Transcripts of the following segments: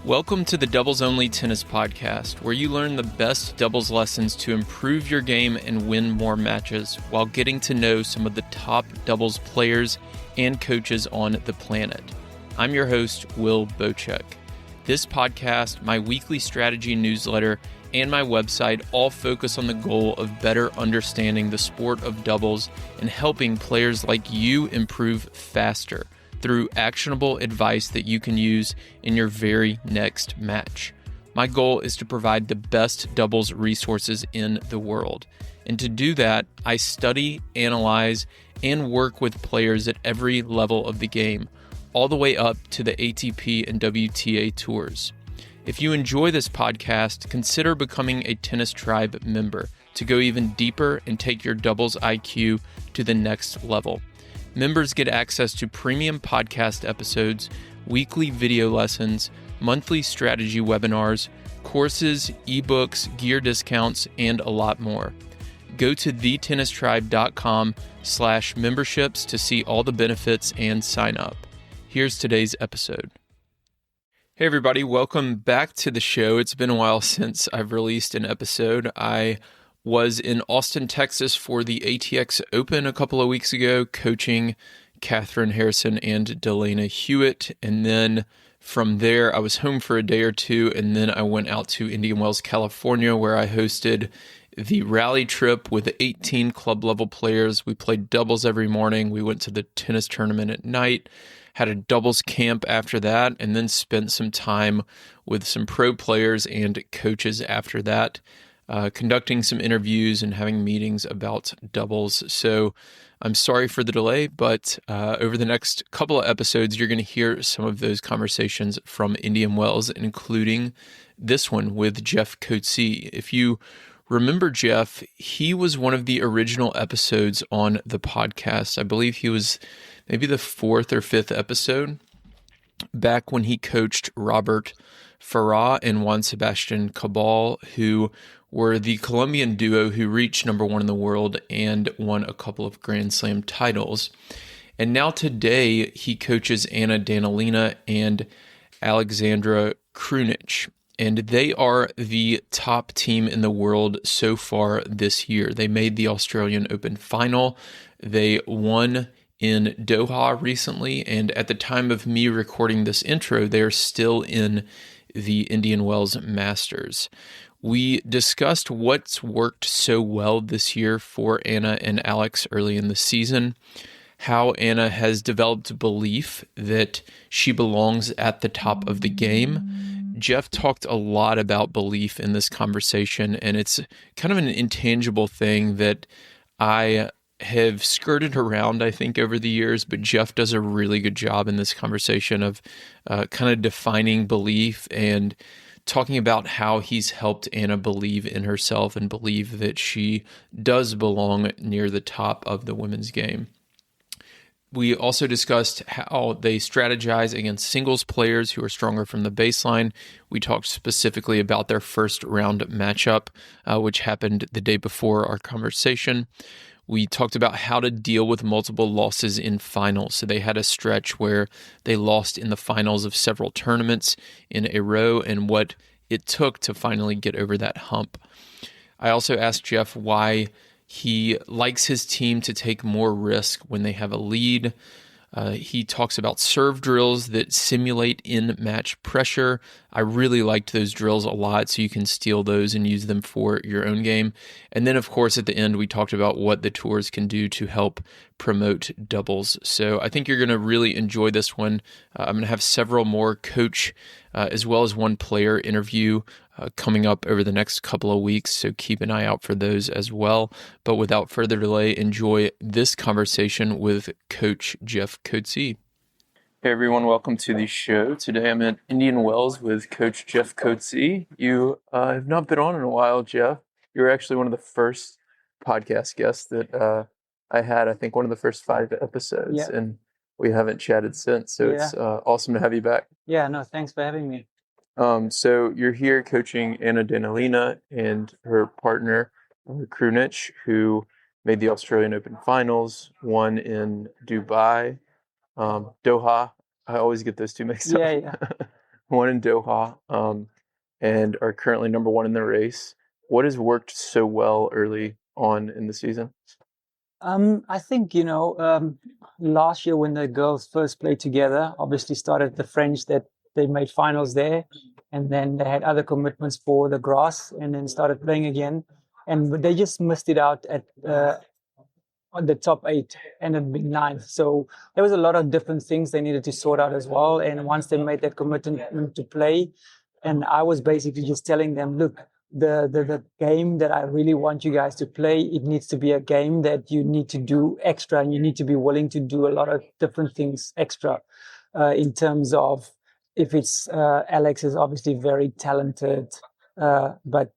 Welcome to the Doubles Only Tennis Podcast, where you learn the best doubles lessons to improve your game and win more matches while getting to know some of the top doubles players and coaches on the planet. I'm your host, Will Bochek. This podcast, my weekly strategy newsletter, and my website all focus on the goal of better understanding the sport of doubles and helping players like you improve faster through actionable advice that you can use in your very next match. My goal is to provide the best doubles resources in the world. And to do that, I study, analyze, and work with players at every level of the game, all the way up to the ATP and WTA tours. If you enjoy this podcast, consider becoming a Tennis Tribe member to go even deeper and take your doubles IQ to the next level. Members get access to premium podcast episodes, weekly video lessons, monthly strategy webinars, courses, ebooks, gear discounts, and a lot more. Go to thetennistribe.com/memberships to see all the benefits and sign up. Here's today's episode. Hey everybody, welcome back to the show. It's been a while since I've released an episode. I was in Austin, Texas for the ATX Open a couple of weeks ago, coaching Catherine Harrison and Delana Hewitt. And then from there, I was home for a day or two, and then I went out to Indian Wells, California, where I hosted the rally trip with 18 club level players. We played doubles every morning. We went to the tennis tournament at night, had a doubles camp after that, and then spent some time with some pro players and coaches after that, conducting some interviews and having meetings about doubles. So I'm sorry for the delay, but over the next couple of episodes, you're going to hear some of those conversations from Indian Wells, including this one with Jeff Coetzee. If you remember Jeff, he was one of the original episodes on the podcast. I believe he was maybe the fourth or fifth episode back when he coached Robert Farah and Juan Sebastian Cabral, who were the Colombian duo who reached number one in the world and won a couple of Grand Slam titles. And now today he coaches Danilina and Aleksandra Krunic. And they are the top team in the world so far this year. They made the Australian Open final. They won in Doha recently, and at the time of me recording this intro, they're still in the Indian Wells Masters. We discussed what's worked so well this year for Anna and Alex early in the season, how Anna has developed belief that she belongs at the top of the game. Jeff talked a lot about belief in this conversation, and it's kind of an intangible thing that I have skirted around, I think, over the years, but Jeff does a really good job in this conversation of kind of defining belief and talking about how he's helped Anna believe in herself and believe that she does belong near the top of the women's game. We also discussed how they strategize against singles players who are stronger from the baseline. We talked specifically about their first round matchup, which happened the day before our conversation. We talked about how to deal with multiple losses in finals. So they had a stretch where they lost in the finals of several tournaments in a row and what it took to finally get over that hump. I also asked Jeff why he likes his team to take more risk when they have a lead. He talks about serve drills that simulate in-match pressure. I really liked those drills a lot, so you can steal those and use them for your own game. And then, of course, at the end, we talked about what the tours can do to help promote doubles. So I think you're going to really enjoy this one. I'm going to have several more coach as well as one player interview coming up over the next couple of weeks, so keep an eye out for those as well. But without further delay, enjoy this conversation with Coach Jeff Coetzee. Hey everyone, welcome to the show. Today I'm at Indian Wells with Coach Jeff Coetzee. You have not been on in a while, Jeff. You were actually one of the first podcast guests that I had, I think one of the first 5 episodes, Yeah. and we haven't chatted since, so It's awesome to have you back. Yeah, no, thanks for having me. So you're here coaching Danilina and her partner, Krunic, who made the Australian Open finals, won in Dubai, Doha. I always get those two mixed up. Yeah. won in Doha, and are currently number one in the race. What has worked so well early on in the season? I think, last year when the girls first played together, obviously started the French that they made finals there. And then they had other commitments for the grass and then started playing again. And they just missed it out at on the top 8 and then ninth. So there was a lot of different things they needed to sort out as well. And once they made that commitment to play, and I was basically just telling them, look, the game that I really want you guys to play, it needs to be a game that you need to do extra, and you need to be willing to do a lot of different things extra, in terms of, if it's Alex is obviously very talented, but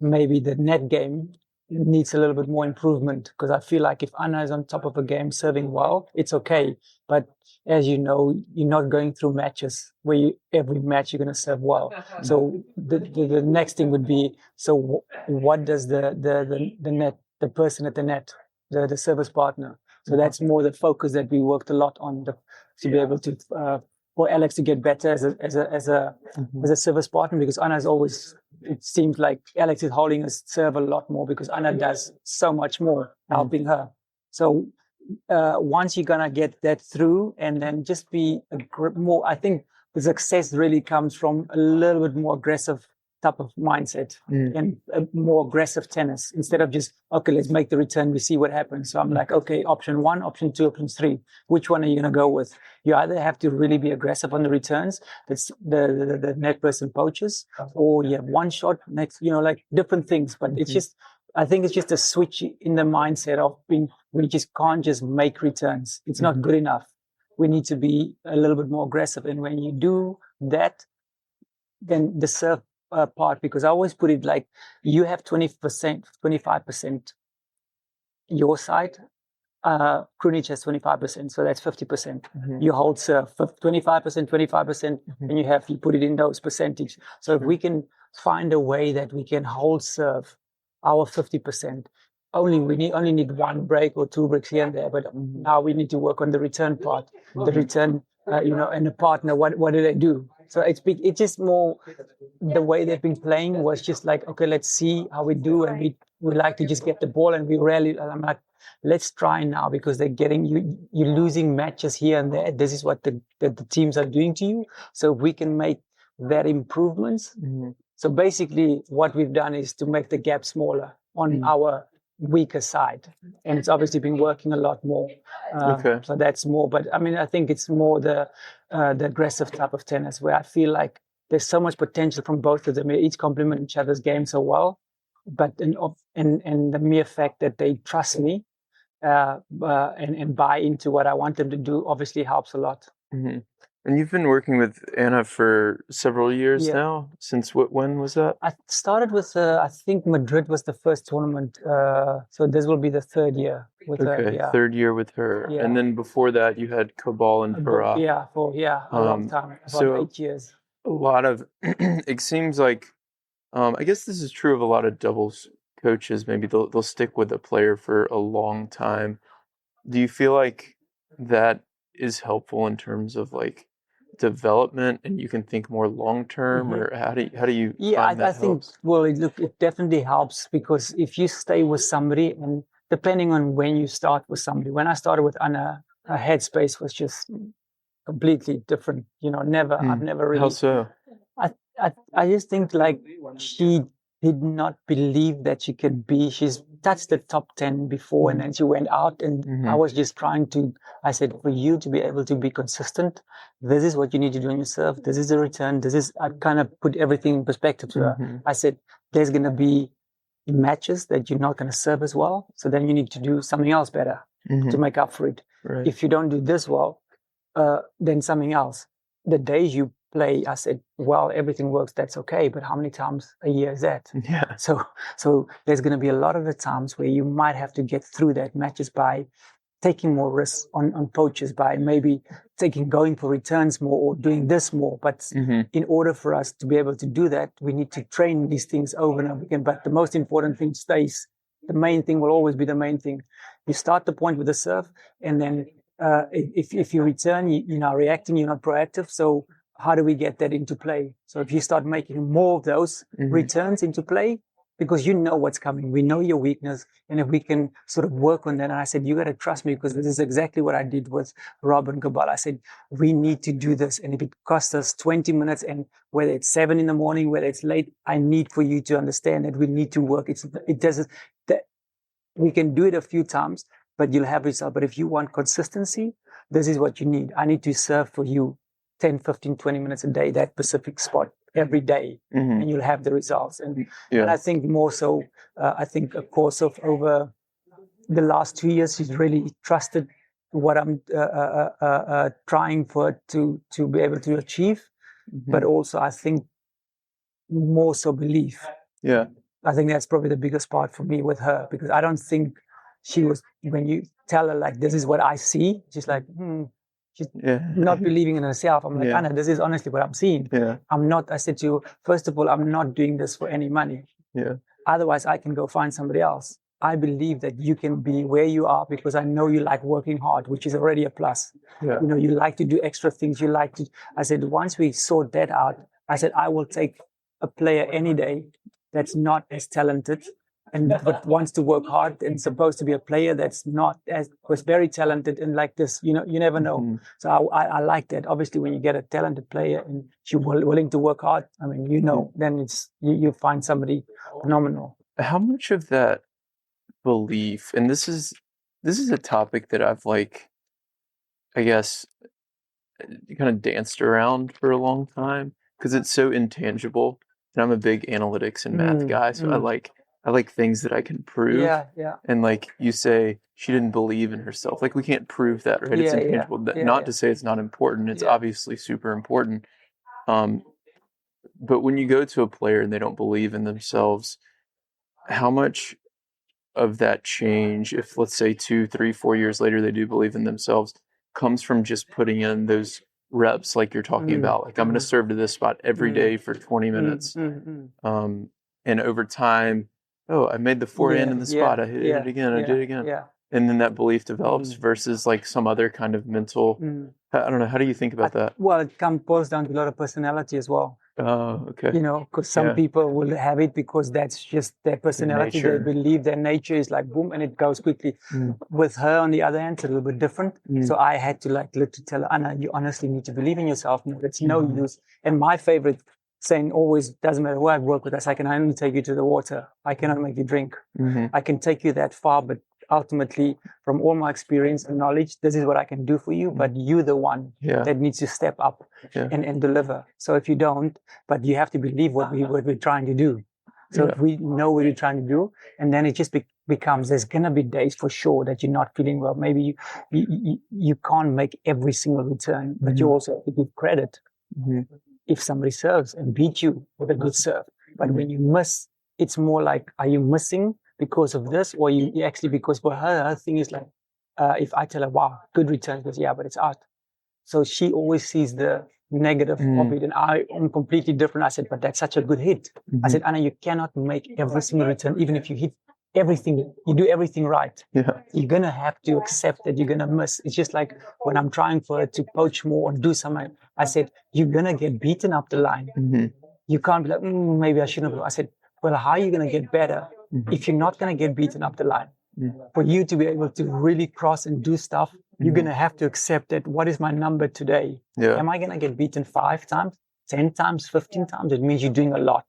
maybe the net game needs a little bit more improvement, because I feel like if Anna is on top of a game serving well, it's okay. But as you know, you're not going through matches where every match you're going to serve well. So the next thing would be, so what does the net, the person at the net, the service partner? So that's more the focus that we worked a lot on, to be able to for Alex to get better as a service partner, because Anna's always, it seems like Alex is holding his serve a lot more because Anna does so much more helping her. So once you're gonna get that through, and then just be more, I think the success really comes from a little bit more aggressive type of mindset and a more aggressive tennis, instead of just, okay, let's make the return, we see what happens. So I'm like, okay, option 1, option 2, option 3, which one are you going to go with? You either have to really be aggressive on the returns, that's the net person poaches, or you have one shot next, like different things. But it's just, I think it's just a switch in the mindset of being, we just can't just make returns. It's not good enough. We need to be a little bit more aggressive. And when you do that, then the serve part, because I always put it like, you have 20%, 25% your side. Krunic has 25%, so that's 50%. You hold serve 25%, 25%, and you put it in those percentage. So if we can find a way that we can hold serve our 50%, we only need one break or two breaks here and there, but now we need to work on the return part. The return, and the partner, what do they do? So it's just more, the way they've been playing was just like, okay, let's see how we do, and we like to just get the ball, and I'm like, let's try now, because they're getting you're losing matches here and there. This is what the teams are doing to you. So we can make that improvements. So basically what we've done is to make the gap smaller on our weaker side, and it's obviously been working a lot more. So that's more, but I mean, I think it's more the aggressive type of tennis, where I feel like there's so much potential from both of them. They each complement each other's game so well, but and the mere fact that they trust me and buy into what I want them to do obviously helps a lot. And you've been working with Anna for several years now. Since when was that? I started with, I think Madrid was the first tournament. So this will be the third year with her. Third year with her. Yeah. And then before that, you had Cabral and Farah. A long time, about 8 years. A lot of, it seems like, I guess this is true of a lot of doubles coaches. Maybe they'll stick with a player for a long time. Do you feel like that is helpful in terms of like development, and you can think more long term, or how do you find that I think, well, it definitely helps, because if you stay with somebody, and depending on when you start with somebody, when I started with Anna, her headspace was just completely different. I've never really. How so? I just think like she did not believe that she could be. She's touched the top 10 before, and then she went out, and I was just I said, for you to be able to be consistent, this is what you need to do on your serve. This is the return. I kind of put everything in perspective to her. I said, there's going to be matches that you're not going to serve as well. So then you need to do something else better to make up for it. Right. If you don't do this well, then something else. The days you play, I said, well, everything works, that's okay, but how many times a year is that? Yeah. So there's going to be a lot of the times where you might have to get through that matches by taking more risks on poaches, by maybe going for returns more, or doing this more. But in order for us to be able to do that, we need to train these things over and over again. But the most important thing stays. The main thing will always be the main thing. You start the point with the serve, and then if you return, you're not reacting, you're not proactive. So how do we get that into play? So if you start making more of those returns into play, because you know what's coming, we know your weakness, and if we can sort of work on that. And I said, you got to trust me, because this is exactly what I did with Rob and Cabral. I said, we need to do this, and if it costs us 20 minutes, and whether it's 7 a.m, whether it's late, I need for you to understand that we need to work. It doesn't that we can do it a few times, but you'll have results. But if you want consistency, this is what you need. I need to serve for you 10, 15, 20 minutes a day, that specific spot every day, and you'll have the results. And I think more so, I think a course of over the last 2 years, he's really trusted what I'm trying for to be able to achieve. But also, I think more so belief. Yeah. I think that's probably the biggest part for me with her, because I don't think she was, when you tell her like, this is what I see, she's like, she's not believing in herself. I'm like, Anna, this is honestly what I'm seeing. I said to you, first of all, I'm not doing this for any money. Otherwise, I can go find somebody else. I believe that you can be where you are because I know you like working hard, which is already a plus. You know, you like to do extra things. I said, once we sort that out, I said, I will take a player any day that's not as talented but wants to work hard, and supposed to be a player that's was very talented and like this, you know, you never know. So I like that. Obviously, when you get a talented player and she's willing to work hard, I mean, you know, then it's you find somebody phenomenal. How much of that belief, and this is a topic that I've I guess kind of danced around for a long time, because it's so intangible, and I'm a big analytics and math guy, so I like things that I can prove. And like you say, she didn't believe in herself. Like, we can't prove that, right? It's intangible. Not to say it's not important. It's obviously super important. But when you go to a player and they don't believe in themselves, how much of that change, if let's say 2, 3, 4 years later they do believe in themselves, comes from just putting in those reps like you're talking about? Like, I'm going to serve to this spot every day for 20 minutes. And over time, I made the forehand in the spot. I hit it again. I did it again. And then that belief develops versus like some other kind of mental, I don't know. How do you think about that? Well, it boils down to a lot of personality as well. Oh, okay. You know, because some people will have it because that's just their personality. They believe their nature is like boom, and it goes quickly. With her, on the other hand, it's a little bit different. So I had to literally tell her, Anna, you honestly need to believe in yourself. No, it's no use. And my favorite saying always, doesn't matter who I work with, I can only take you to the water. I cannot make you drink. I can take you that far, but ultimately, from all my experience and knowledge, this is what I can do for you, but you're the one that needs to step up and deliver. So if you don't, but you have to believe what we're trying to do. So if we know what we're trying to do, and then it just becomes, there's going to be days for sure that you're not feeling well. Maybe you can't make every single return, but you also have to give credit. If somebody serves and beat you with a good serve. But when you miss, it's more like, are you missing because of this, or you actually, because for her thing is like, if I tell her, wow, good return, she goes, yeah, but it's art. So she always sees the negative of it, and I'm completely different. I said, but that's such a good hit. I said, Anna, you cannot make every single return, even if you hit everything, you do everything right. You're going to have to accept that you're going to miss. It's just like when I'm trying for her to poach more or do something, I said, you're going to get beaten up the line. You can't be like, maybe I shouldn't have. I said, well, how are you going to get better if you're not going to get beaten up the line? For you to be able to really cross and do stuff, you're going to have to accept that, what is my number today? Am I going to get beaten 5 times, 10 times, 15 times? It means you're doing a lot.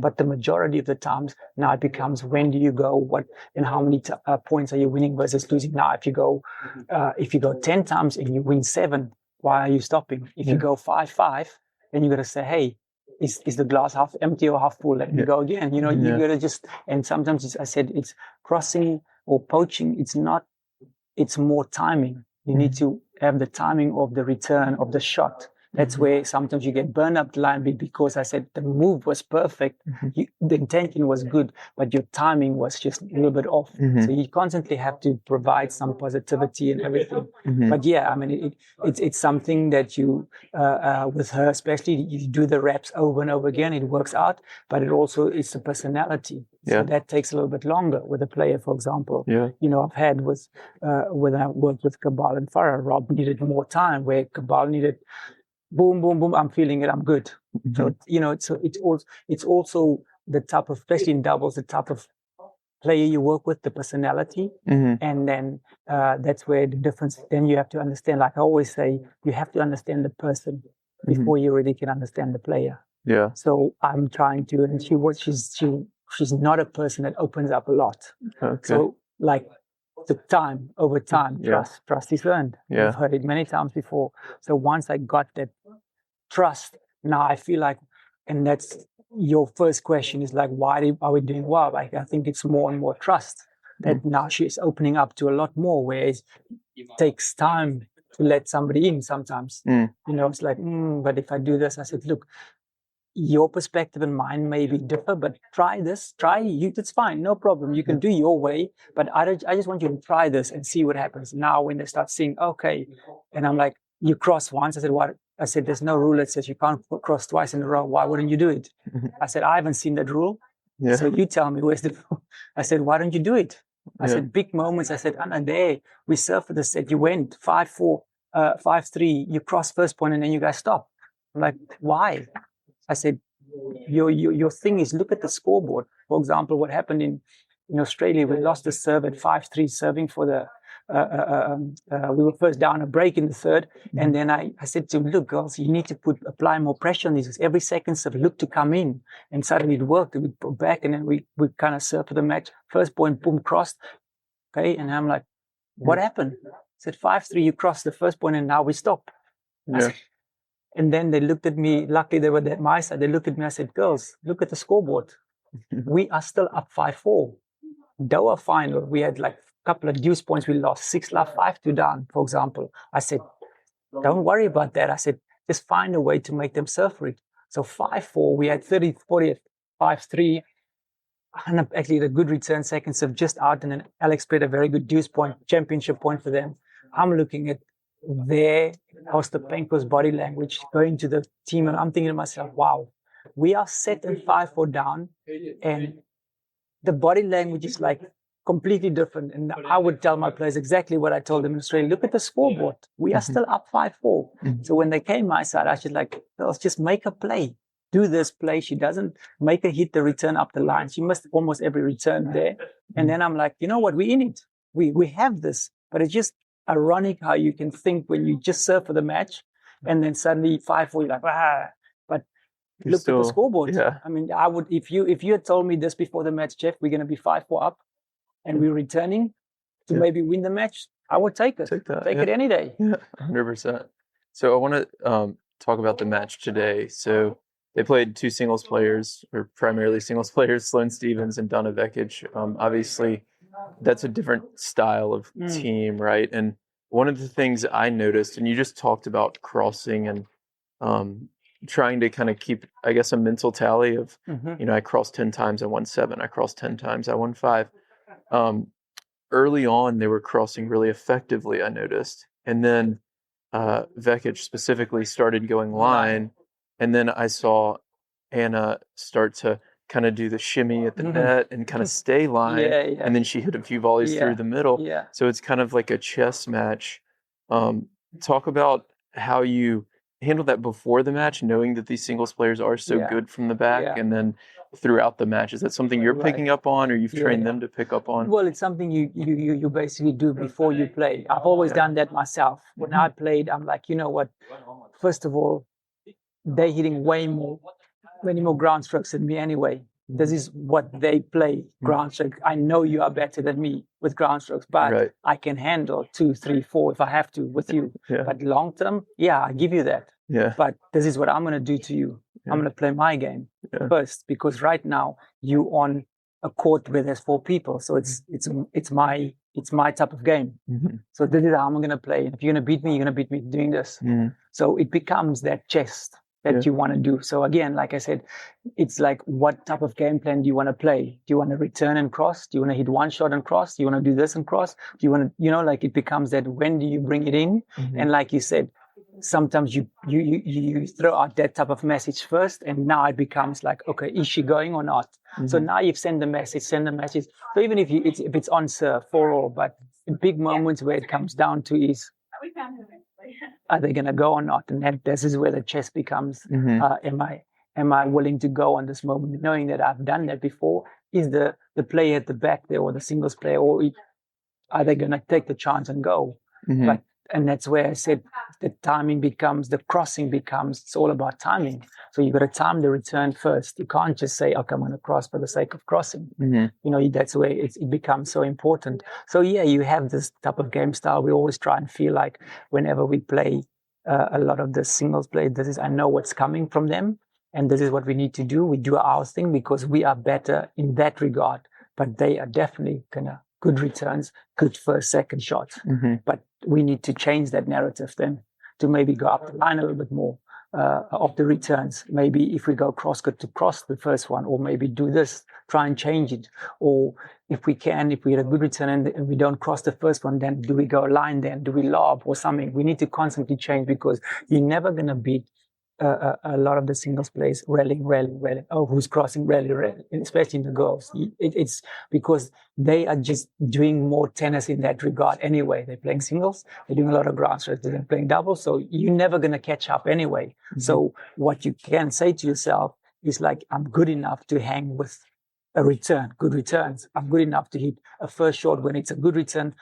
But the majority of the times now it becomes, when do you go, what and how many points are you winning versus losing? Now if you go 10 times and you win 7, why are you stopping? If you go 5-5, then you got to say, hey, is the glass half empty or half full? Let me go again. You know, you got to just, and sometimes I said it's crossing or poaching. It's more timing. You need to have the timing of the return of the shot. That's where sometimes you get burned up the line, because I said the move was perfect. The intention was good, but your timing was just a little bit off. So you constantly have to provide some positivity and everything. But yeah, I mean, it's something that you, with her especially, you do the reps over and over again, it works out, but it also is the personality. So that takes a little bit longer with a player, for example. You know, I've had when I worked with Cabral and Farah, Rob needed more time, where Cabral needed boom, boom, boom, I'm feeling it, I'm good. So, it's also the type of, especially in doubles, the type of player you work with, the personality. And then that's where the difference, then you have to understand, like I always say, you have to understand the person before you really can understand the player. Yeah. So I'm trying to, and she's not a person that opens up a lot. Okay. So like over time, trust is earned. Yeah. You've heard it many times before. So once I got that trust, now I feel like, and that's your first question is like, why are we doing well? Like, I think it's more and more trust that now she's opening up to a lot more, whereas it takes time to let somebody in sometimes. It's like, but if I do this, I said, look, your perspective and mine may be different, but try this, it's fine, no problem. You can do your way, but I just want you to try this and see what happens. Now, when they start seeing, okay, and I'm like, you cross once. I said, what? I said, there's no rule that says you can't cross twice in a row. Why wouldn't you do it? I said, I haven't seen that rule. Yeah. So you tell me, where's the rule? I said, why don't you do it? I said, big moments. I said, and there, we surfed the set. You went 5-4, 5-3, you cross first point, and then you guys stop. I'm like, why? I said, your thing is look at the scoreboard. For example, what happened in Australia, we lost the serve at 5-3 serving for the, we were first down a break in the third. And then I said to him, look, girls, you need to apply more pressure on these. Every second serve looked to come in, and suddenly it worked. We put back, and then we kind of served for the match. First point, boom, crossed. Okay. And I'm like, what happened? I said, 5-3, you crossed the first point, and now we stop. And then they looked at me. Luckily, they were at my side. They looked at me. I said, girls, look at the scoreboard. We are still up 5-4. Doha final, we had like a couple of deuce points. We lost 6 love, 5-2 down, for example. I said, don't worry about that. I said, just find a way to make them surf for it. So 5-4, we had 30-40 at 5-3. And actually, the good return second serve just out. And then Alex played a very good deuce point, championship point for them. I'm looking at Ostapenko's body language going to the team, and I'm thinking to myself, wow, we are set and 5-4 down, and the body language is like completely different. And I would tell my players exactly what I told them in Australia. Look at the scoreboard. We are still up 5-4. So when they came my side, I should like, let's just make a play. Do this play. She doesn't make her hit the return up the line. She missed almost every return there. And then I'm like, you know what? We're in it. We have this, but it's just ironic how you can think when you just serve for the match, and then suddenly 5-4, you're like, but look at the scoreboard. Yeah. I mean, I would, if you had told me this before the match, Jeff, we're going to be 5-4 up and we're returning to maybe win the match, I would take it. Take it any day. Yeah, 100%. So I want to talk about the match today. So they played two singles players, or primarily singles players, Sloane Stephens and Donna Vekic. Obviously, that's a different style of team, right? And one of the things I noticed, and you just talked about crossing and trying to kind of keep, I guess, a mental tally of, I crossed 10 times, I won 7. I crossed 10 times, I won 5. Early on, they were crossing really effectively, I noticed. And then Vekic specifically started going line. And then I saw Anna start to kind of do the shimmy at the net and kind of stay line. And then she hit a few volleys through the middle. So it's kind of like a chess match. Talk about how you handle that before the match, knowing that these singles players are so good from the back, and then throughout the match. Is that something you're picking up on, or you've trained them to pick up on? Well, it's something you basically do before you play. I've always done that myself. When I played, I'm like, you know what? First of all, they're hitting many more ground strokes than me anyway. This is what they play, ground stroke. I know you are better than me with ground strokes, but I can handle 2, 3, 4 if I have to with you. But long term, I give you that. But this is what I'm going to do to you. I'm going to play my game first, because right now you on a court where there's 4 people. So it's my type of game. So this is how I'm going to play. And if you're going to beat me, you're going to beat me doing this. So it becomes that chess that you want to do. So again, like I said, it's like, what type of game plan do you want to play? Do you want to return and cross? Do you want to hit one shot and cross? Do you want to do this and cross? Do you want to, like it becomes that, when do you bring it in? And like you said, sometimes you throw out that type of message first, and now it becomes like, okay, is she going or not? So now you've sent the message. So even if it's on serve 4-4, but big moments where it comes down to is, Are they going to go or not? And this is where the chess becomes, am I willing to go on this moment, knowing that I've done that before? Is the player at the back there, or the singles player, or are they going to take the chance and go? And that's where I said the timing becomes, the crossing becomes, it's all about timing. So you've got to time the return first. You can't just say, okay, I'm going to cross for the sake of crossing. That's where it becomes so important. So yeah, you have this type of game style. We always try and feel like whenever we play a lot of the singles play, I know what's coming from them. And this is what we need to do. We do our thing because we are better in that regard. But they are definitely good returns, good first, second shots. But we need to change that narrative then to maybe go up the line a little bit more of the returns. Maybe if we go cross to cross the first one, or maybe do this, try and change it. Or if we get a good return and we don't cross the first one, then do we go line then? Do we lob or something? We need to constantly change because you're never going to beat a lot of the singles plays, rallying. Oh, who's crossing, rally, especially in the girls. It's because they are just doing more tennis in that regard anyway. They're playing singles, they're doing a lot of ground strokes, they're playing doubles, so you're never going to catch up anyway. So what you can say to yourself is like, I'm good enough to hang with a return, good returns. I'm good enough to hit a first shot when it's a good return.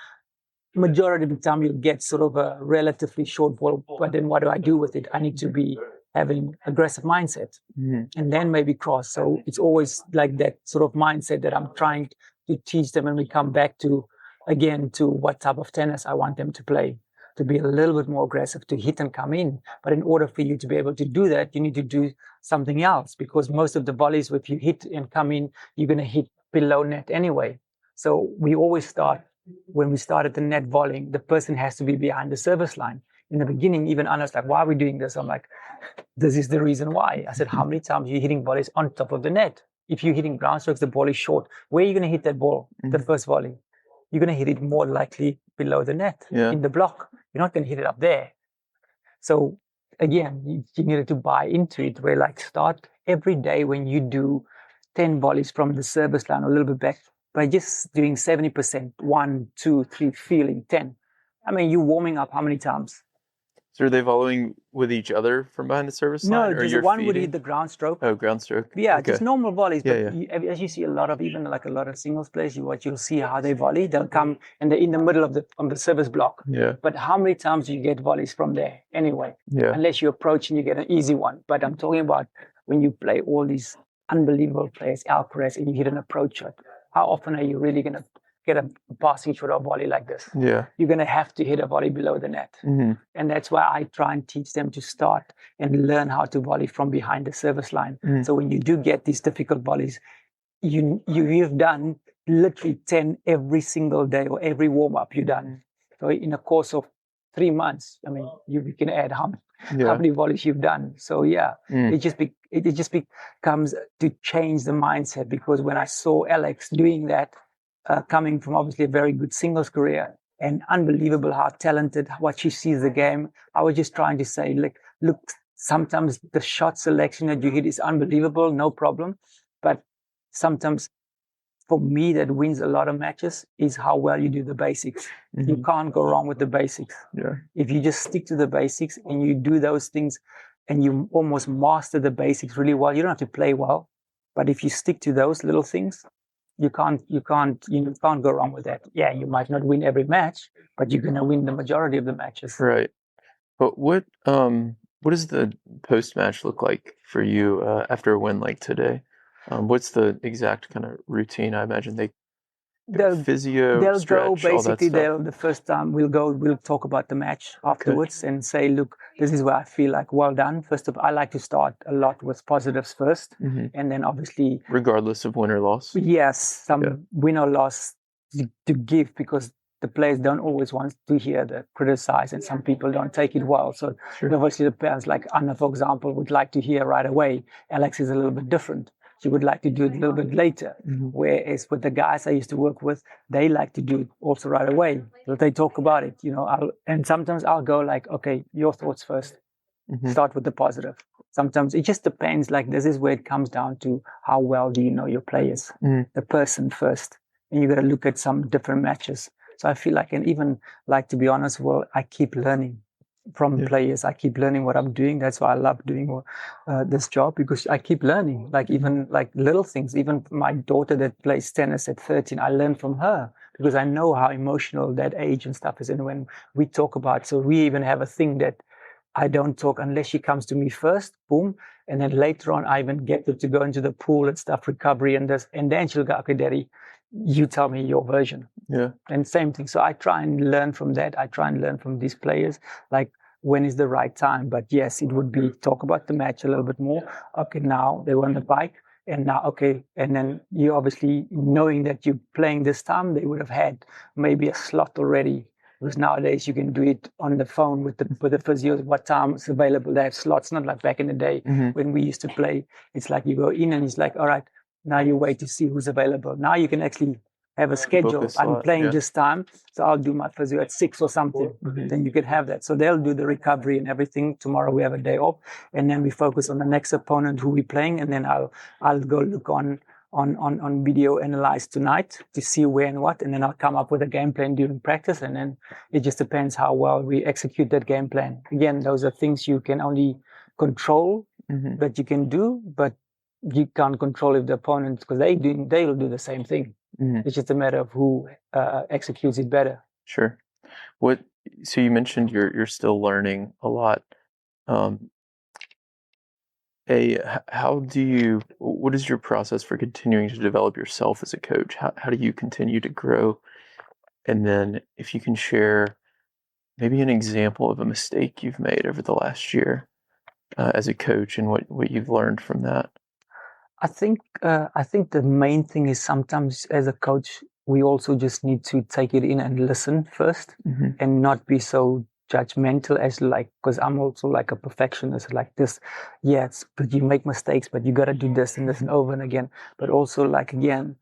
Majority of the time you'll get sort of a relatively short ball, but then what do I do with it? I need to be having aggressive mindset and then maybe cross. So it's always like that sort of mindset that I'm trying to teach them when we come back to what type of tennis I want them to play, to be a little bit more aggressive, to hit and come in. But in order for you to be able to do that, you need to do something else, because most of the volleys, if you hit and come in, you're going to hit below net anyway. So we always start, when we started the net volleying, the person has to be behind the service line. In the beginning, even Anna's like, why are we doing this? I'm like, this is the reason why. I said, how many times are you hitting volleys on top of the net? If you're hitting ground strokes, the ball is short. Where are you going to hit that ball, the first volley? You're going to hit it more likely below the net, in the block. You're not going to hit it up there. So again, you needed to buy into it, where like start every day when you do 10 volleys from the service line, a little bit back, by just doing 70%, 1, 2, 3, feeling 10. I mean, you're warming up how many times? So are they volleying with each other from behind the service line? No, just one would hit the ground stroke. Oh, ground stroke. Yeah, okay. Just normal volleys. But as you see a lot of, even like a lot of singles players, you'll see how they volley. They'll come and they're in the middle of the service block. Yeah. But how many times do you get volleys from there anyway? Yeah. Unless you approach and you get an easy one. But I'm talking about when you play all these unbelievable players, Alcaraz, and you hit an approach shot. How often are you really going to get a passing shot or volley like this? Yeah. You're going to have to hit a volley below the net. And that's why I try and teach them to start and learn how to volley from behind the service line. So when you do get these difficult volleys, you've done literally 10 every single day, or every warm-up you've done. So in a course of 3 months, I mean, you can add how many volleys you've done. So it just becomes to change the mindset, because when I saw Alex doing that, coming from obviously a very good singles career, and unbelievable how talented, what she sees the game, I was just trying to say, look, sometimes the shot selection that you hit is unbelievable, no problem. But sometimes for me, that wins a lot of matches is how well you do the basics. You can't go wrong with the basics. Yeah. If you just stick to the basics and you do those things and you almost master the basics really well, you don't have to play well. But if you stick to those little things, you can't go wrong with that. Yeah, you might not win every match, but you're going to win the majority of the matches. Right. But what does the post-match look like for you after a win like today? What's the exact kind of routine? I imagine they'll stretch, go basically. The first time we'll talk about the match afterwards and say, look, this is where I feel like well done. First of all, I like to start a lot with positives first, and then obviously, regardless of win or loss. Yes, some win or loss to give, because the players don't always want to hear the criticize, and some people don't take it well. So obviously the players like Anna, for example, would like to hear right away. Alex is a little bit different. She would like to do it a little bit later. Whereas with the guys I used to work with, they like to do it also right away. So they talk about it, and sometimes I'll go like, okay, your thoughts first. Start with the positive. Sometimes it just depends. Like, this is where it comes down to how well do you know your players, the person first. And you got to look at some different matches. So I feel like, and even like, to be honest, well, I keep learning. from players. I keep learning what I'm doing. That's why I love doing this job, because I keep learning, like even like little things. Even my daughter that plays tennis at 13, I learned from her because I know how emotional that age and stuff is. And when we talk about, so we even have a thing that I don't talk unless she comes to me first, boom. And then later on, I even get her to go into the pool and stuff, recovery and this. And then she'll go, okay, Daddy, you tell me your version. Yeah. And same thing. So I try and learn from that. I try and learn from these players, like when is the right time. But yes, it would be talk about the match a little bit more. Okay, now they were on the bike. And now, okay, and then you obviously knowing that you're playing this time, they would have had maybe a slot already. Because nowadays you can do it on the phone with the physios, what time is available. They have slots, not like back in the day when we used to play. It's like you go in and it's like, all right, now you wait to see who's available. Now you can actually have a schedule. I'm playing this time, so I'll do my physio at 6 or something. Then you can have that. So they'll do the recovery and everything. Tomorrow we have a day off, and then we focus on the next opponent who we're playing, and then I'll go look on video analyze tonight to see where and what, and then I'll come up with a game plan during practice, and then it just depends how well we execute that game plan. Again, those are things you can only control, that you can do, but you can't control if the opponent, because they'll do the same thing. It's just a matter of who executes it better. Sure. So you mentioned you're still learning a lot. What is your process for continuing to develop yourself as a coach? How do you continue to grow? And then if you can share maybe an example of a mistake you've made over the last year as a coach and what you've learned from that. I think the main thing is sometimes as a coach, we also just need to take it in and listen first and not be so judgmental as like, because I'm also like a perfectionist like this. Yes, but you make mistakes, but you got to do this and this and over and again. But also like, again,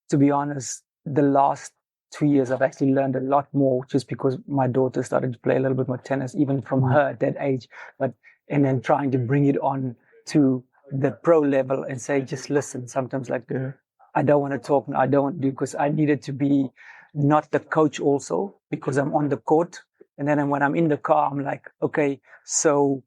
to be honest, the last 2 years I've actually learned a lot more just because my daughter started to play a little bit more tennis, even from her at that age. And then trying to bring it on to the pro level and say, just listen. Sometimes like, I don't want to talk, I don't want to do, because I needed to be not the coach also, because I'm on the court. And then when I'm in the car, I'm like, okay, so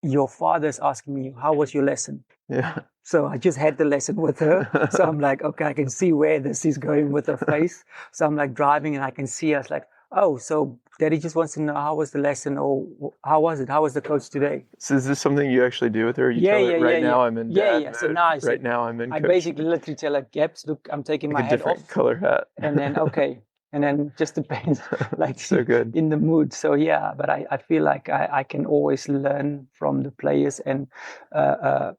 your father's asking me, how was your lesson? Yeah. So I just had the lesson with her. So I'm like, okay, I can see where this is going with her face. So I'm like driving and I can see us like, oh, so Daddy just wants to know how was the lesson, or how was it? How was the coach today? So is this something you actually do with her? You tell her, right now I'm in dad mode. So now now I'm in I coach. basically literally tell her, Gaps, look, I'm taking like my hat off. A different color hat. And then, okay. And then just depends, like so good. in the mood. So yeah, but I feel like I can always learn from the players. And the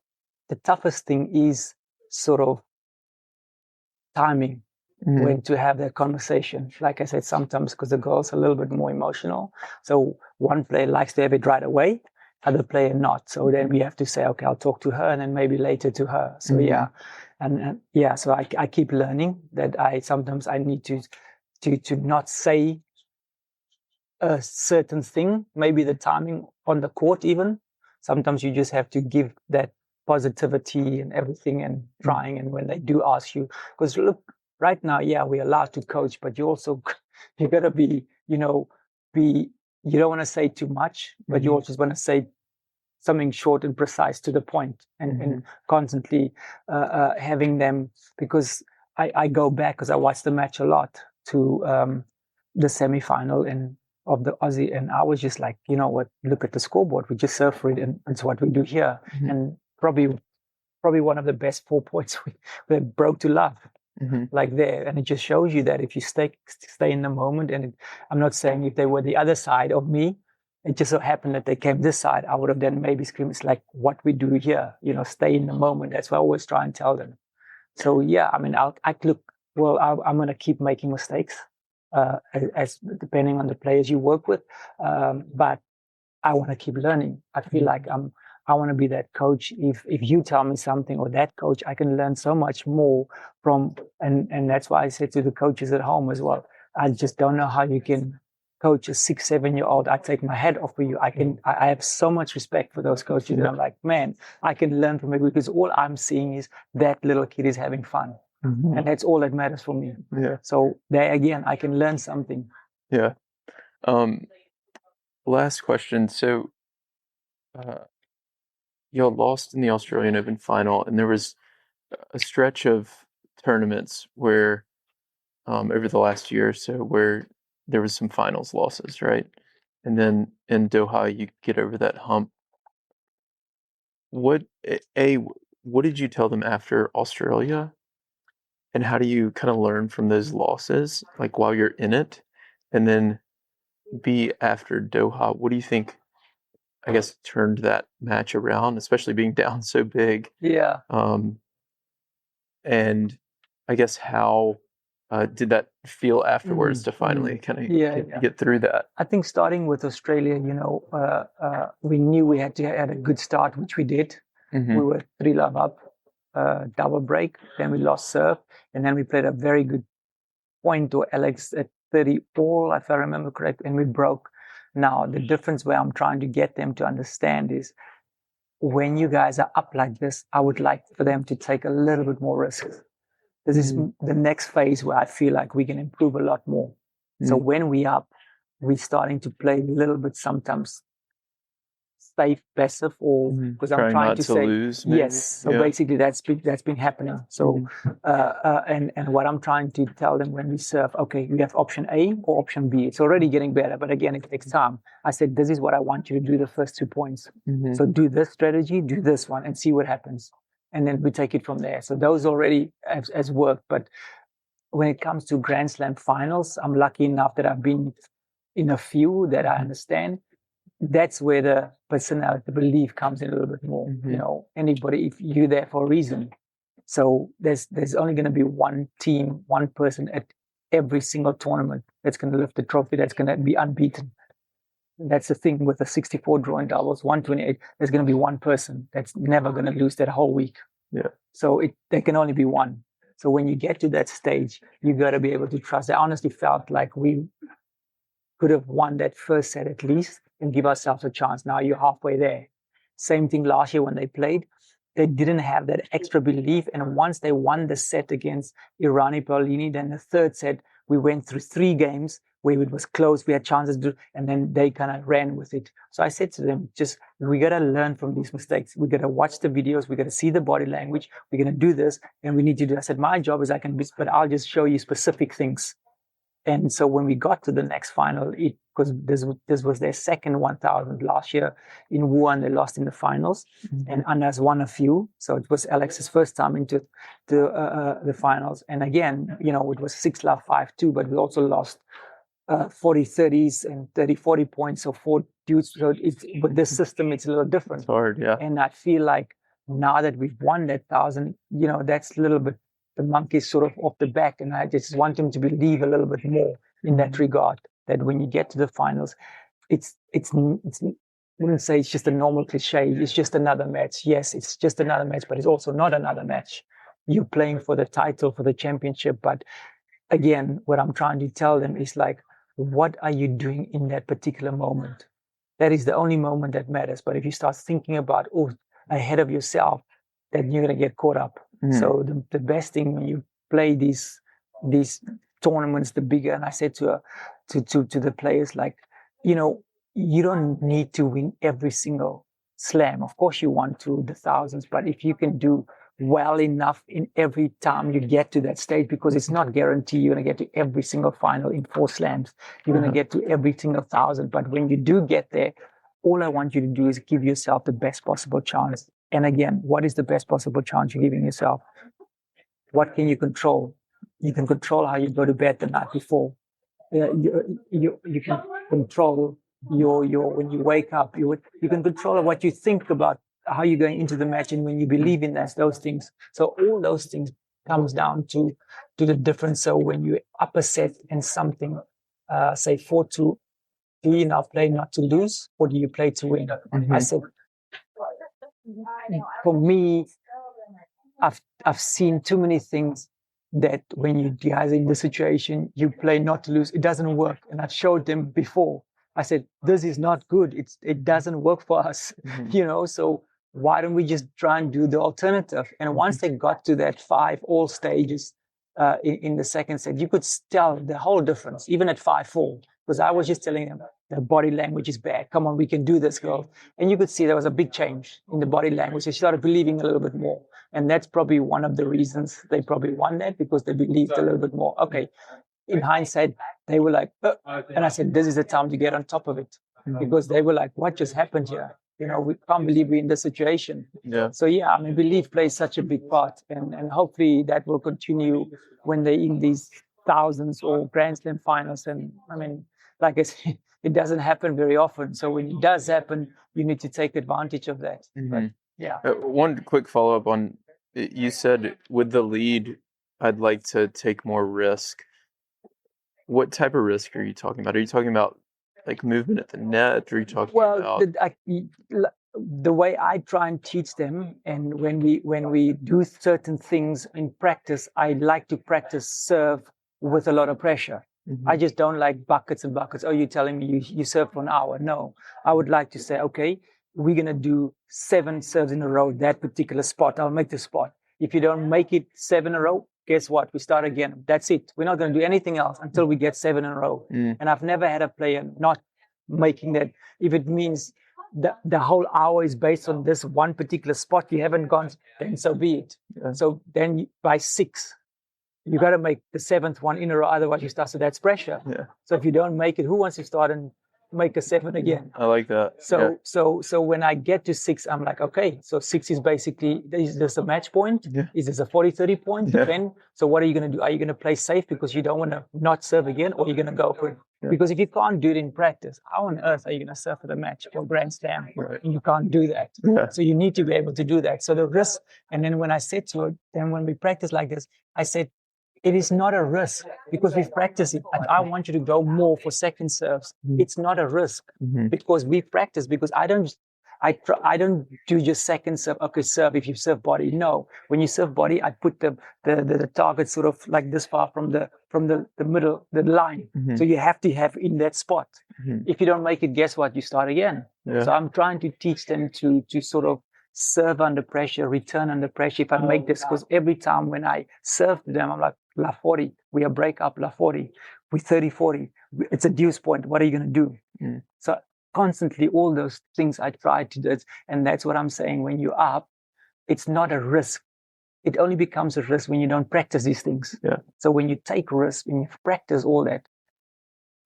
toughest thing is sort of timing. When to have that conversation. Like I said, sometimes because the girl's a little bit more emotional. So one player likes to have it right away, other player not. So then we have to say, okay, I'll talk to her and then maybe later to her. So yeah. And so I keep learning that sometimes I need to not say a certain thing, maybe the timing on the court even. Sometimes you just have to give that positivity and everything and trying. And when they do ask you, because look, right now, yeah, we're allowed to coach, but you got to be, you don't want to say too much, but you also just want to say something short and precise to the point, and constantly having them, because I go back, because I watch the match a lot, to the semi-final of the Aussie, and I was just like, you know what, look at the scoreboard, we just surf it, and it's what we do here. And probably one of the best 4 points we broke to love. Like there, and it just shows you that if you stay in the moment, and I'm not saying if they were the other side of me, it just so happened that they came this side, I would have then maybe screamed. It's like what we do here, stay in the moment. That's what I always try and tell them. So yeah, I mean, I'm going to keep making mistakes, as depending on the players you work with, but I want to keep learning. I feel like I want to be that coach. If you tell me something, or that coach, I can learn so much more from, and that's why I said to the coaches at home as well, I just don't know how you can coach a 6-7-year-old. I take my hat off for you. I have so much respect for those coaches. And I'm like, man, I can learn from it, because all I'm seeing is that little kid is having fun. And that's all that matters for me. Yeah. So there again, I can learn something. Yeah. Last question. So, y'all lost in the Australian Open final, and there was a stretch of tournaments where, over the last year or so, where there was some finals losses, right? And then in Doha, you get over that hump. What did you tell them after Australia? And how do you kind of learn from those losses, like while you're in it? And then B, after Doha, what do you think, I guess, turned that match around, especially being down so big? Yeah. And I guess how did that feel afterwards to finally kind of get through that? I think starting with Australia, we knew we had to have a good start, which we did. Mm-hmm. We were 3-love up, double break, then we lost serve, and then we played a very good point to Alex at 30 all, if I remember correctly, and we broke. Now, the difference where I'm trying to get them to understand is when you guys are up like this, I would like for them to take a little bit more risks. This is the next phase where I feel like we can improve a lot more. So when we up, we're starting to play a little bit sometimes safe, passive, or because I'm trying to say lose, maybe? Yes. So basically, that's been happening. So and what I'm trying to tell them when we serve, okay, we have option A or option B. It's already getting better, but again, it takes time. I said, this is what I want you to do the first 2 points. So do this strategy, do this one, and see what happens. And then we take it from there. So those already has worked. But when it comes to Grand Slam finals, I'm lucky enough that I've been in a few that I understand. That's where the personality, the belief comes in a little bit more. Anybody, if you're there for a reason. So there's only going to be one team, one person at every single tournament that's going to lift the trophy, that's going to be unbeaten. That's the thing with the 64 drawing doubles, 128, there's going to be one person that's never going to lose that whole week. Yeah. So there can only be one. So when you get to that stage, you got to be able to trust. I honestly felt like we could have won that first set at least and give ourselves a chance. Now you're halfway there. Same thing last year when they played. They didn't have that extra belief. And once they won the set against Irani Paolini, then the third set, we went through 3 games where it was close, we had chances to, and then they kind of ran with it. So I said to them, we got to learn from these mistakes. We got to watch the videos. We got to see the body language. We're going to do this and we need to do. I said, my job is but I'll just show you specific things. And so when we got to the next final, because this was their second 1000 last year in Juan, they lost in the finals, and Anna's won a few. So it was Alex's first time into the finals. And again, it was 6-love 5-2, but we also lost 40-30s and 30-40 points. So 4 dudes. So with this system, it's a little different. It's hard, yeah. And I feel like now that we've won that 1000, that's a little bit. The monkey's sort of off the back, and I just want him to believe a little bit more in that regard. That when you get to the finals, I wouldn't say it's just a normal cliche. It's just another match. Yes, it's just another match, but it's also not another match. You're playing for the title, for the championship. But again, what I'm trying to tell them is like, what are you doing in that particular moment? That is the only moment that matters. But if you start thinking about ahead of yourself, then you're going to get caught up. So the best thing when you play these tournaments, the bigger, and I said to the players, like, you don't need to win every single slam. Of course you want to the thousands, but if you can do well enough in every time you get to that stage, because it's not guaranteed you're going to get to every single final in 4 slams. You're going to get to every single 1000. But when you do get there, all I want you to do is give yourself the best possible chance. And again, what is the best possible chance you're giving yourself? What can you control? You can control how you go to bed the night before. You can control your when you wake up. You can control what you think about how you're going into the match and when you believe in those things. So all those things comes down to the difference. So when you up a set and something, say 4-2, do you now play not to lose, or do you play to win? I said, for me, I've seen too many things that when you guys are in the situation, you play not to lose, it doesn't work. And I've showed them before. I said, this is not good. It doesn't work for us, so why don't we just try and do the alternative? And once they got to that 5 all stages in the second set, you could tell the whole difference. Even at 5-4, Because I was just telling them, the body language is bad. Come on, we can do this, girl. And you could see there was a big change in the body language. They started believing a little bit more. And that's probably one of the reasons they probably won that, because they believed a little bit more. Okay, in hindsight, they were like, and I said, this is the time to get on top of it. Because they were like, what just happened here? We can't believe we're in this situation. Yeah. So, yeah, I mean, belief plays such a big part. And hopefully that will continue when they're in these thousands or Grand Slam finals. And, I mean, like I said, it doesn't happen very often. So when it does happen, you need to take advantage of that. But, yeah. One quick follow-up on, you said with the lead, I'd like to take more risk. What type of risk are you talking about? Are you talking about like movement at the net? Or are you talking about? The way I try and teach them, and when we do certain things in practice, I like to practice serve with a lot of pressure. I just don't like buckets and buckets. Oh, you're telling me you serve for an hour? No, I would like to say, okay, we're gonna do 7 serves in a row, that particular spot. I'll make the spot. If you don't make it 7 in a row, guess what? We start again. That's it. We're not going to do anything else until we get 7 in a row. And I've never had a player not making that. If it means the whole hour is based on this one particular spot, you haven't gone, then so be it. So then by 6, you got to make the 7th one in a row. Otherwise you start. So that's pressure. So if you don't make it, who wants to start and make a 7 again? I like that. So when I get to 6, I'm like, okay, so 6 is basically, is this a match point? Is this a 40-30 point? Depend. So what are you going to do? Are you going to play safe because you don't want to not serve again, or you're going to go for it? Because if you can't do it in practice, how on earth are you going to serve for the match or Grand Slam? And you can't do that. So you need to be able to do that. So the risk, and then when I said to her, then when we practice like this, I said, it is not a risk because we've practiced it. I want you to go more for second serves. It's not a risk because we've practiced. Because I don't do just second serve. Okay, serve if you serve body. No, when you serve body, I put the target sort of like this far from the middle, the line. So you have to have in that spot. If you don't make it, guess what? You start again. So I'm trying to teach them to sort of serve under pressure, return under pressure. If I make this, because every time when I serve to them, I'm like, La 40, we are break up La 40, we 30-40, it's a deuce point. What are you going to do? So constantly all those things I try to do, and that's what I'm saying. When you're up, it's not a risk. It only becomes a risk when you don't practice these things. So when you take risks, when you practice all that,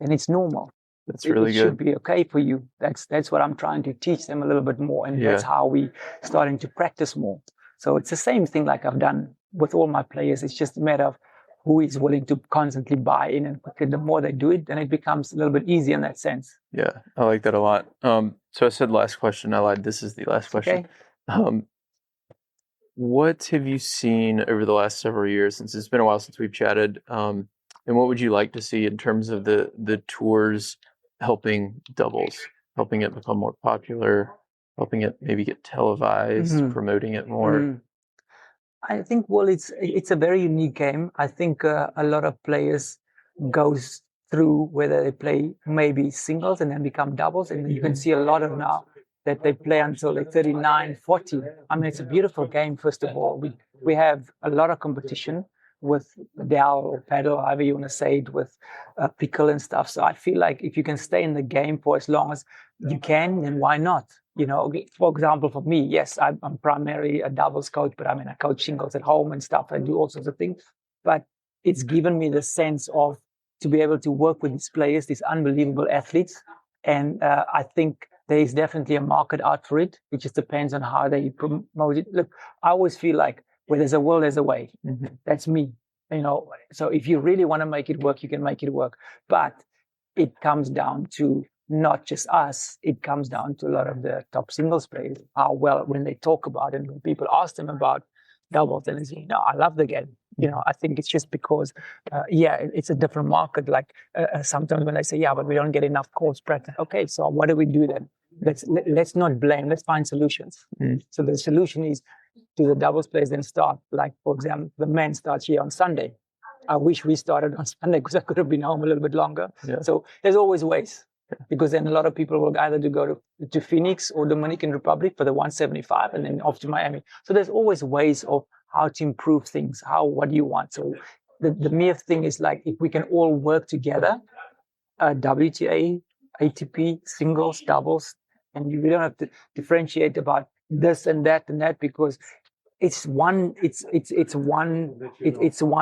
then it's normal. That's really good. It should be okay for you. That's what I'm trying to teach them a little bit more, and that's how we starting to practice more. So it's the same thing like I've done with all my players. It's just a matter of who is willing to constantly buy in, and the more they do it, then it becomes a little bit easier in that sense. Yeah, I like that a lot. So I said last question. I lied. This is the last question. Okay. What have you seen over the last several years, since it's been a while since we've chatted, and what would you like to see in terms of the tours helping doubles, helping it become more popular, helping it maybe get televised, promoting it more? I think, well, it's a very unique game. I think a lot of players goes through whether they play maybe singles and then become doubles. And you can see a lot of now that they play until like 39, 40. I mean, it's a beautiful game, first of all. We have a lot of competition with Dell or paddle, however you want to say it, with pickle and stuff. So I feel like if you can stay in the game for as long as you can, then why not? For example, for me, yes, I'm primarily a doubles coach, but I mean, I coach singles at home and stuff. I do all sorts of things. But it's given me the sense of to be able to work with these players, these unbelievable athletes. And I think there is definitely a market out for it. It just depends on how they promote it. Look, I always feel like where there's a will, there's a way. That's me. So if you really want to make it work, you can make it work. But it comes down to not just us. It comes down to a lot of the top singles players, how well, when they talk about it, when people ask them about doubles, then they say, no, I love the game. I think it's just because, it's a different market. Like sometimes when I say, but we don't get enough course practice. Okay, so what do we do then? Let's not blame. Let's find solutions. So the solution is, do the doubles players then start? Like, for example, the men starts here on Sunday. I wish we started on Sunday because I could have been home a little bit longer. So there's always ways. Because then a lot of people will either go to Phoenix or Dominican Republic for the 175 and then off to Miami. So there's always ways of how to improve things. What do you want? So the mere thing is like, if we can all work together, WTA, ATP, singles, doubles, and we don't have to differentiate about this and that because it's one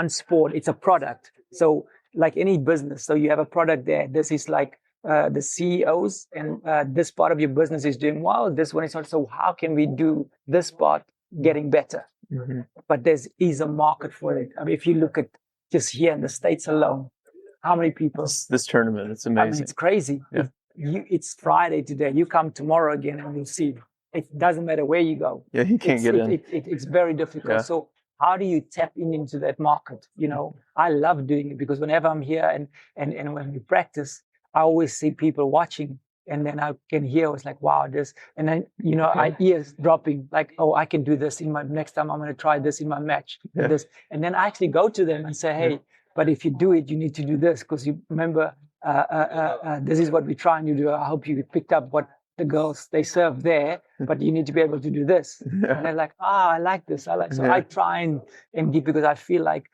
sport. It's a product. So like any business, so you have a product there. This is like the CEOs, and this part of your business is doing well. This one is not. So how can we do this part getting better? Mm-hmm. But is a market for it. I mean, if you look at just here in the States alone, how many people? This tournament, it's amazing. I mean, it's crazy. Yeah. It's Friday today. You come tomorrow again and you'll see. It doesn't matter where you go. Yeah, you can't get in. It's very difficult. Yeah. So how do you tap into that market? You know, I love doing it because whenever I'm here and when we practice, I always see people watching, and then I can hear it's like, wow, this, and then I ears dropping like, oh, I can do this in my next time. I'm going to try this in my match. Yeah. This, and then I actually go to them and say, hey, but if you do it, you need to do this because you remember this is what we're trying to do. I hope you picked up what the girls they serve there, but you need to be able to do this. Yeah. And they're like, I like this. So I try and give because I feel like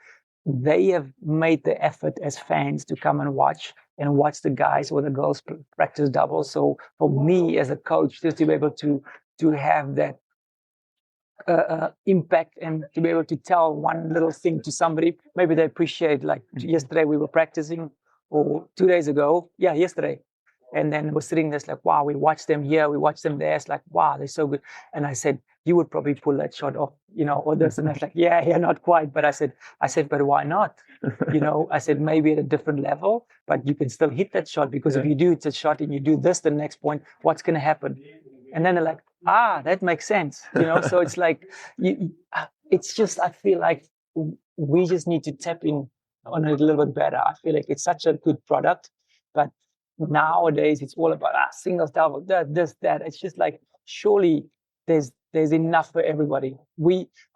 they have made the effort as fans to come and watch the guys or the girls practice doubles. So for me as a coach, just to be able to have that impact and to be able to tell one little thing to somebody, maybe they appreciate. Like yesterday we were practicing, or 2 days ago, yesterday. And then we're sitting there, it's like, wow, we watch them here, we watch them there. It's like, wow, they're so good. And I said, you would probably pull that shot off, or this. And I was like, yeah, not quite. But I said, but why not? I said, maybe at a different level, but you can still hit that shot because if you do it's a shot and you do this, the next point, what's going to happen? And then they're like, that makes sense. So it's like, it's just, I feel like we just need to tap in on it a little bit better. I feel like it's such a good product, but nowadays it's all about singles, double, this, that. It's just like, surely there's enough for everybody.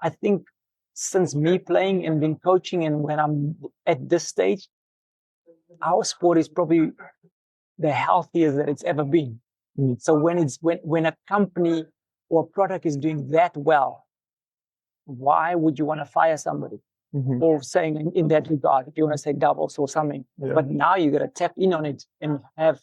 I think since me playing and been coaching, and when I'm at this stage, our sport is probably the healthiest that it's ever been. Mm. So when a company or product is doing that well, why would you want to fire somebody? Mm-hmm. Or saying in that regard, if you want to say doubles or something. Yeah. But now you got to tap in on it and have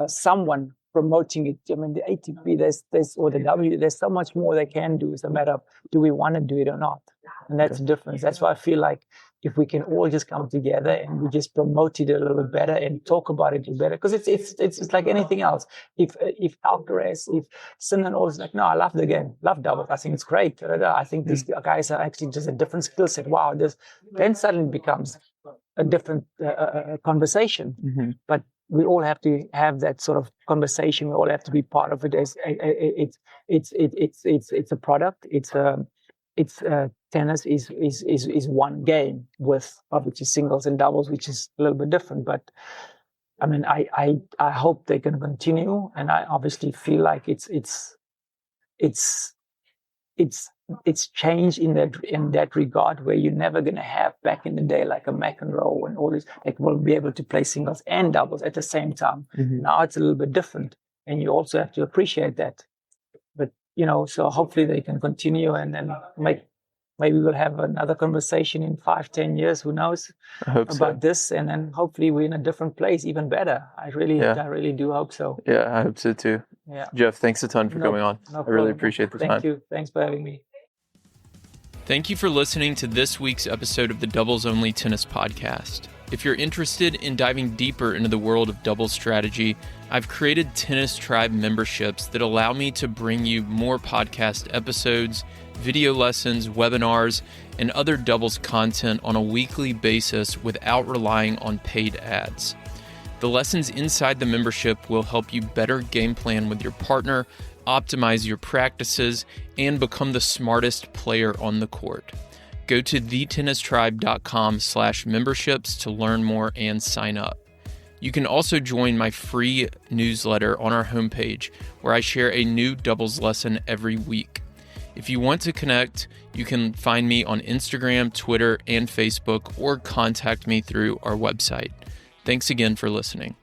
someone promoting it. I mean, the ATP, there's or the W, there's so much more they can do. It's a matter of, do we want to do it or not? And that's the difference. That's why I feel like if we can all just come together and we just promote it a little bit better and talk about it a little better, because it's like anything else. If Alcaraz, if Sin and all is like, no, I love the game, love doubles. I think it's great. I think these guys are actually just a different skill set. Wow, then suddenly becomes a different conversation. Mm-hmm. But we all have to have that sort of conversation. We all have to be part of it. It's a product. It's tennis is one game with obviously singles and doubles, which is a little bit different. But I mean, I hope they can continue, and I obviously feel like it's changed in that regard, where you're never going to have back in the day like a McEnroe and all this. Like, will be able to play singles and doubles at the same time. Mm-hmm. Now it's a little bit different, and you also have to appreciate that. But so hopefully they can continue, and then maybe we'll have another conversation in 5-10 years. Who knows about this? And then hopefully we're in a different place, even better. I really do hope so. Yeah, I hope so too. Yeah. Jeff, thanks a ton for coming on. I really appreciate the time. Thank you. Thanks for having me. Thank you for listening to this week's episode of the Doubles Only Tennis Podcast. If you're interested in diving deeper into the world of doubles strategy, I've created Tennis Tribe memberships that allow me to bring you more podcast episodes, video lessons, webinars, and other doubles content on a weekly basis without relying on paid ads. The lessons inside the membership will help you better game plan with your partner, optimize your practices, and become the smartest player on the court. Go to thetennistribe.com/memberships to learn more and sign up. You can also join my free newsletter on our homepage, where I share a new doubles lesson every week. If you want to connect, you can find me on Instagram, Twitter, and Facebook, or contact me through our website. Thanks again for listening.